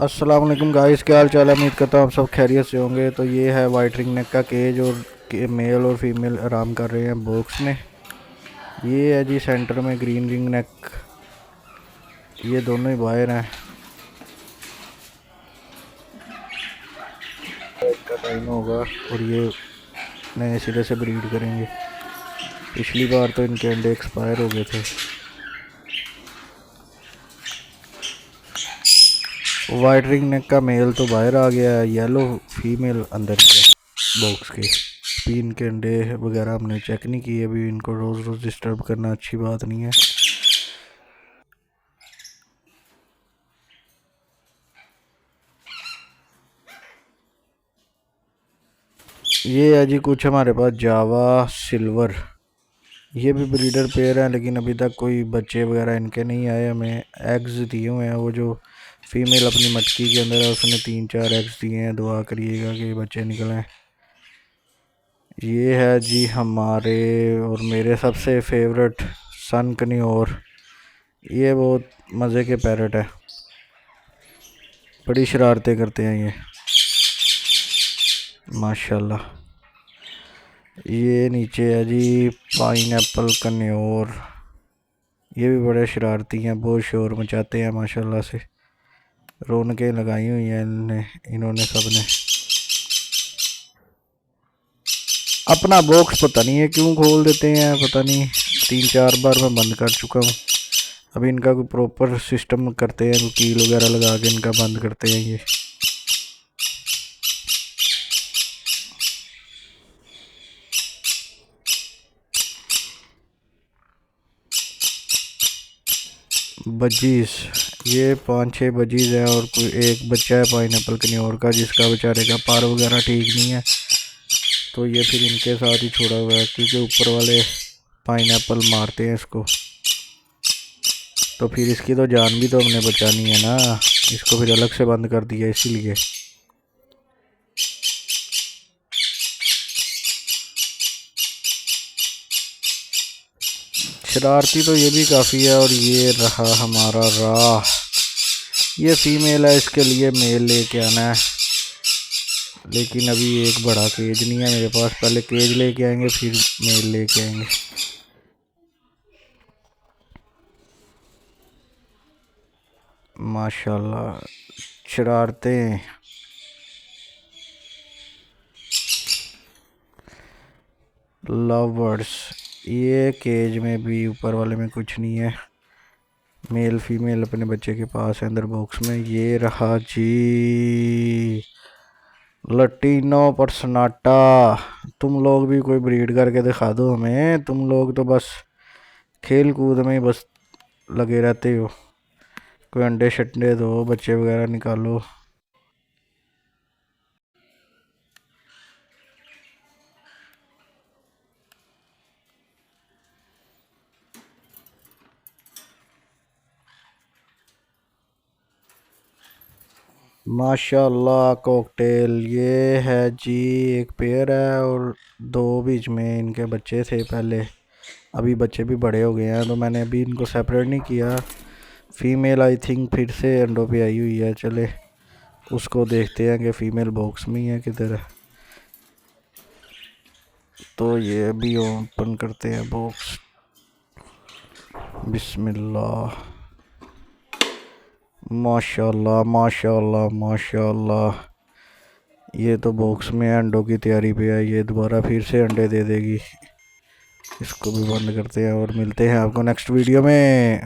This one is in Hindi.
अस्सलाम वालेकुम गाइस, क्या हाल चाल है। उम्मीद करता हूँ आप सब खैरियत से होंगे। तो ये है वाइट रिंग नेक का केज और मेल और फीमेल आराम कर रहे हैं बॉक्स में। ये है जी सेंटर में ग्रीन रिंग नेक। ये दोनों ही बाहर हैं। का टाइम होगा और ये नए सिरे से ब्रीड करेंगे। पिछली बार तो इनके अंडे एक्सपायर हो गए थे। वाइट रिंग नेक का मेल तो बाहर आ गया है, येलो फीमेल अंदर ही है बॉक्स के। अभी इनके अंडे वगैरह हमने चेक नहीं किए। अभी इनको रोज़ रोज़ डिस्टर्ब करना अच्छी बात नहीं है। ये है जी कुछ हमारे पास जावा सिल्वर। ये भी ब्रीडर पेयर हैं, लेकिन अभी तक कोई बच्चे वगैरह इनके नहीं आए। हमें एग्स दिए हुए हैं। वो जो फीमेल अपनी मटकी के अंदर है उसने 3-4 एग्स दिए हैं। दुआ करिएगा कि बच्चे निकलें। ये है जी हमारे और मेरे सबसे फेवरेट सन कन्योर। ये बहुत मज़े के पैरट है, बड़ी शरारतें करते हैं ये माशाल्लाह। ये नीचे है जी पाइनएप्पल कन्योर। ये भी बड़े शरारती हैं, बहुत शोर मचाते हैं माशाल्लाह से। रौनकें लगाई हुई हैं इन्होंने सब ने। अपना बॉक्स पता नहीं है क्यों खोल देते हैं, पता नहीं। 3-4 बार मैं बंद कर चुका हूँ। अभी इनका कोई प्रॉपर सिस्टम करते हैं, कोई कील वगैरह लगा के इनका बंद करते हैं। ये बजीज, ये 5-6 बजीज हैं और कोई एक बच्चा है पाइनएप्पल कन्योर का, जिसका बेचारे का पार वगैरह ठीक नहीं है। तो ये फिर इनके साथ ही छोड़ा हुआ है, क्योंकि ऊपर वाले पाइनएप्पल मारते हैं इसको। तो फिर इसकी तो जान भी तो हमने बचानी है ना। इसको फिर अलग से बंद कर दिया इसीलिए। शरारती तो ये भी काफ़ी है। और ये रहा हमारा राह। ये फीमेल है, इसके लिए मेल लेके आना है, लेकिन अभी एक बड़ा केज नहीं है मेरे पास। पहले केज लेके आएंगे फिर मेल लेके आएंगे। माशाल्लाह शरारतें। Love birds. ये केज में भी ऊपर वाले में कुछ नहीं है। मेल फीमेल अपने बच्चे के पास है अंदर बॉक्स में। ये रहा जी लटीनो परसनाटा। तुम लोग भी कोई ब्रीड करके दिखा दो हमें। तुम लोग तो बस खेल कूद में ही बस लगे रहते हो। कोई अंडे शंडे दो, बच्चे वगैरह निकालो। माशाल्लाह कॉकटेल। ये है जी एक पेयर है और दो बीच में इनके बच्चे थे पहले। अभी बच्चे भी बड़े हो गए हैं, तो मैंने अभी इनको सेपरेट नहीं किया। फीमेल आई थिंक फिर से अंडों पे आई हुई है। चले उसको देखते हैं कि फ़ीमेल बॉक्स में ही है किधर है। तो ये अभी ओपन करते हैं बॉक्स। बिस्मिल्लाह। माशाल्लाह माशाल्लाह माशाल्लाह। ये तो बॉक्स में अंडों की तैयारी पे है। ये दोबारा फिर से अंडे दे देगी। इसको भी बंद करते हैं और मिलते हैं आपको नेक्स्ट वीडियो में।